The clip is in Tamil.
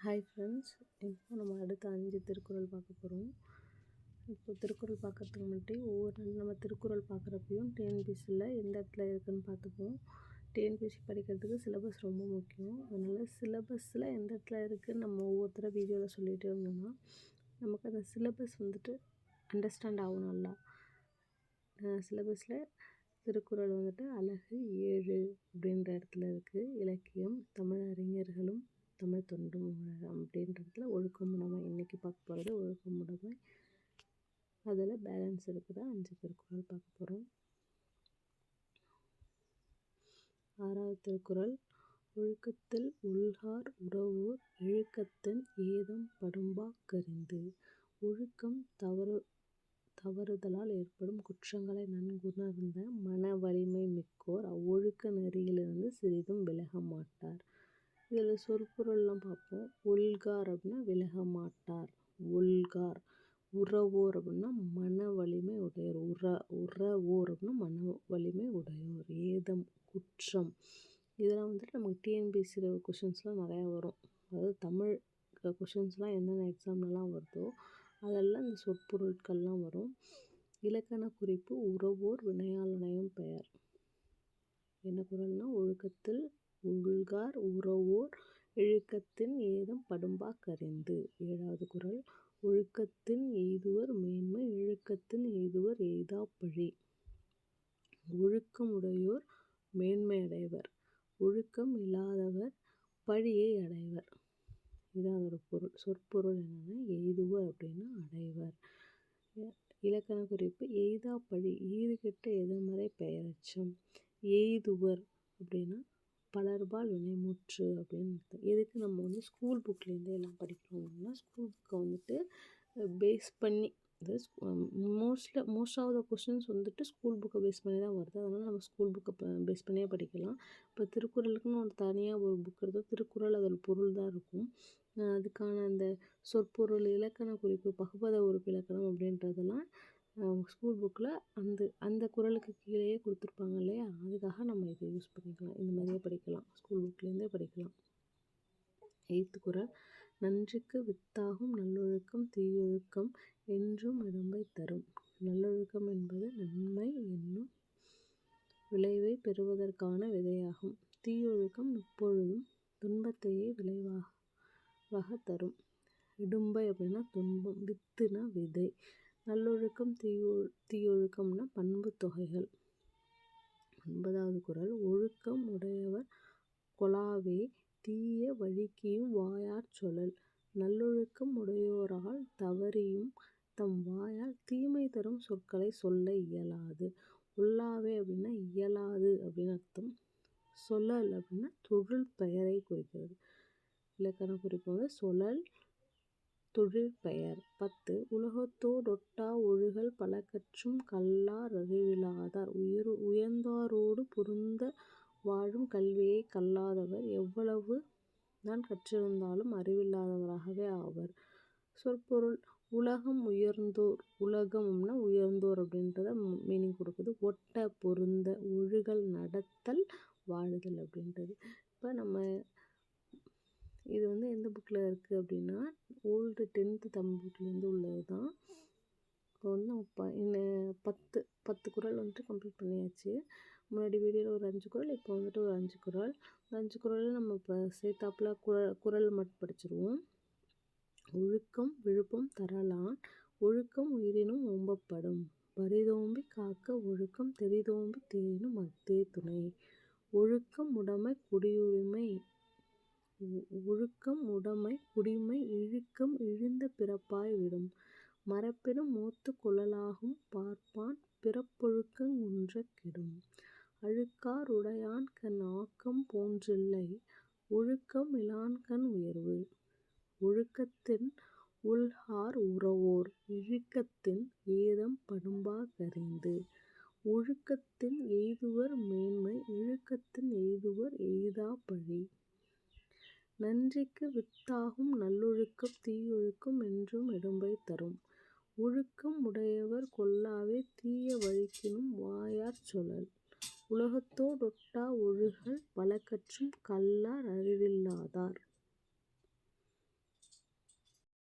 ஹாய் ஃப்ரெண்ட்ஸ், இப்போ நம்ம அடுத்த 5 திருக்குறள் பார்க்க போகிறோம். இப்போ திருக்குறள் பார்க்குறதுக்கு முன்னாடி நம்ம திருக்குறள் பார்க்குறப்பையும் டிஎன்பிஎஸ்சியில் எந்த இடத்துல இருக்குதுன்னு பார்த்துப்போம். டிஎன்பிஎஸ்சி படிக்கிறதுக்கு சிலபஸ் ரொம்ப முக்கியம். அதனால் சிலபஸில் எந்த இடத்துல இருக்குதுன்னு நம்ம ஒவ்வொருத்தர வீடியோவில் சொல்லிகிட்டே இருந்தோம்னா நமக்கு அந்த சிலபஸ் அண்டர்ஸ்டாண்ட் ஆகும் நல்லா. சிலபஸில் திருக்குறள் அழகு 7 அப்படின்ற இடத்துல இருக்குது. இலக்கியம், தமிழ் அறிஞர்களும் தமிழ் தொண்டும் அப்படின்றதுல ஒழுக்கமுடைமை. இன்றைக்கி பார்க்க போகிறது ஒழுக்கமுடைமை. அதில் பேலன்ஸ் இருக்கிற 5 திருக்குறள் பார்க்க போகிறோம். 6வது திருக்குறள். ஒழுக்கத்தில் உள்கார் உறவோர் இழுக்கத்தின் ஏதம் படும்பாக்கறிந்து. ஒழுக்கம் தவறுதலால் ஏற்படும் குற்றங்களை நன்குணர்ந்த மன வலிமை மிக்கோர் அவ்வொழுக்க நெறியிலிருந்து சிறிதும் விலக மாட்டார். இதில் சொற்பொருள்லாம் பார்ப்போம். ஒல்கார் அப்படின்னா விலக மாட்டார். ஒல்கார். உறவோர் அப்படின்னா மன வலிமை உடையோர். உறவோர் அப்படின்னா மன வலிமை உடையோர். ஏதம் குற்றம். இதெல்லாம் நமக்கு டிஎன்பிஎஸ்சி கொஷின்ஸ்லாம் நிறையா வரும். அதாவது தமிழ் கொஷின்ஸ்லாம் என்னென்ன எக்ஸாம்லலாம் வருதோ அதெல்லாம் இந்த சொற்பொருட்கள்லாம் வரும். இலக்கண குறிப்பு உறவோர் வினையாளனையும் பெயர். என்ன குறள்னா ஒழுக்கத்தில் உள்கார் உறவோர் இழுக்கத்தின் ஏதம் படும்பாக்கறிந்து. 7வது குறள். ஒழுக்கத்தின் எய்துவர் மேன்மை இழுக்கத்தின் எய்துவர் எய்தாப்பழி. ஒழுக்கமுடையோர் மேன்மை அடைவர். ஒழுக்கம் இல்லாதவர் பழியை அடைவர். இதான் அதோட பொருள். சொற்பொருள் என்னென்னா எய்துவர் அப்படின்னா அடைவர். இலக்கண குறிப்பு எய்தாப்பழி ஈறுகெட்ட எதிர்மறை பெயரச்சம். எய்துவர் அப்படின்னா பலர்பால் வினைமுற்று அப்படின்னு அர்த்தம். எதுக்கு நம்ம ஸ்கூல் புக்லேருந்து எல்லாம் படிக்கிறோம் அப்படின்னா ஸ்கூல் புக்கை பேஸ் பண்ணி, அதாவது most of the questions school புக்கை பேஸ் பண்ணி தான் வருது. அதனால் நம்ம ஸ்கூல் புக்கை பேஸ் பண்ணியே படிக்கலாம். இப்போ திருக்குறளுக்குன்னு ஒரு தனியாக ஒரு புக் எடுத்தால் திருக்குறள் அதோட பொருள் தான் இருக்கும். அதுக்கான அந்த சொற்பொருள் இலக்கண குறிப்பு பகுபத உறுப்பு இலக்கணம் அப்படின்றதெல்லாம் ஸ்கூல் புக்கில் அந்த குறளுக்கு கீழேயே கொடுத்துருப்பாங்க இல்லையா, அதுக்காக நம்ம இதை யூஸ் பண்ணிக்கலாம். இந்த மாதிரியே படிக்கலாம், ஸ்கூல் புக்லேருந்தே படிக்கலாம். 8th குறள். நன்றிக்கு வித்தாகும் நல்லொழுக்கம் தீயொழுக்கம் என்றும் இடம்பை தரும். நல்லொழுக்கம் என்பது நன்மை என்னும் விளைவை பெறுவதற்கான விதையாகும். தீயொழுக்கம் எப்பொழுதும் துன்பத்தையே விளைவாக தரும். இடும்பை அப்படின்னா துன்பம், வித்துனா விதை. நல்லொழுக்கம் தீயொழுக்கம்னா பண்பு தொகைகள். 9வது குறள். ஒழுக்கம் உடையவர் கொளாவே தீய வழுக்கியும் வாயாற் சொல்லல். நல்லொழுக்கம் உடையோரால் தவறியும் தம் வாயால் தீமை தரும் சொற்களை சொல்ல இயலாது. உள்ளாவே அப்படின்னா இயலாது அப்படின்னு அர்த்தம். சொல்லல் அப்படின்னா தொழில் பெயரை குறிக்கிறது. இலக்கண குறிப்பு சொல்லல் தொழில் பெயர். 10. உலகத்தோடொட்டா ஒழுகல் பலகற்றும் கல்லார் அறிவிலாதார். உயர்ந்தாரோடு பொருந்த வாழும் கல்வியை கல்லாதவர் எவ்வளவு தான் கற்றிருந்தாலும் அறிவில்லாதவராகவே ஆவர். சொற்பொருள் உலகம் உயர்ந்தோர். உலகம்னா உயர்ந்தோர் அப்படின்றத மீனிங் கொடுக்குது. ஒட்ட பொருந்த, ஒழுகல் நடத்தல், வாழுதல் அப்படின்றது. இப்போ நம்ம இது எந்த புக்கில் இருக்குது அப்படின்னா ஓல்டு 10th தமிழ் புக்லேருந்து உள்ளது தான். இப்போ நம்ம 10 குறள் கம்ப்ளீட் பண்ணியாச்சு. முன்னாடி வீடியோவில் ஒரு 5 குறள், இப்போ ஒரு 5 குறள். இந்த 5 குறள் நம்ம இப்போ சேர்த்தாப்புல குறள் மட்டும் படிச்சிருவோம். ஒழுக்கம் விழுப்பம் தரலான் ஒழுக்கம் உயிரினும் ஓம்பப்படும். பரிதோம்பி காக்க ஒழுக்கம் தெரிதோம்பி தேரினும் அஃதே துணை. ஒழுக்கம் உடைமை குடியுரிமை. ஒழுக்கம் உடைமை குடிமை இழுக்கம் இழிந்த பிறப்பாய் விடும். மரப்பினும் மூத்து கொள்ளலாகும் பார்ப்பான் பிறப்பொழுக்கங் குன்றக் கெடும். அழுக்கார் உடையான்கண் ஆக்கம் போன்றில்லை ஒழுக்கம் இலான்கண் உயர்வு. ஒழுக்கத்தின் உள்கார் உறவோர் இழுக்கத்தின் ஏதம் படும்பாக்கறிந்து. ஒழுக்கத்தின் எய்துவர் மேன்மை இழுக்கத்தின் எய்துவர் எய்தாப்பழி. நன்றிக்கு வித்தாகும் நல்லொழுக்கம் தீயொழுக்கம் என்றும் இடம்பை தரும். ஒழுக்கம் உடையவர் கொள்ளாவே தீய வழுக்கினும் வாயாற் சொல்லல். உலகத்தோடொட்டா ஒழுகல் பலகற்றும் கல்லார் அறிவில்லாதார்.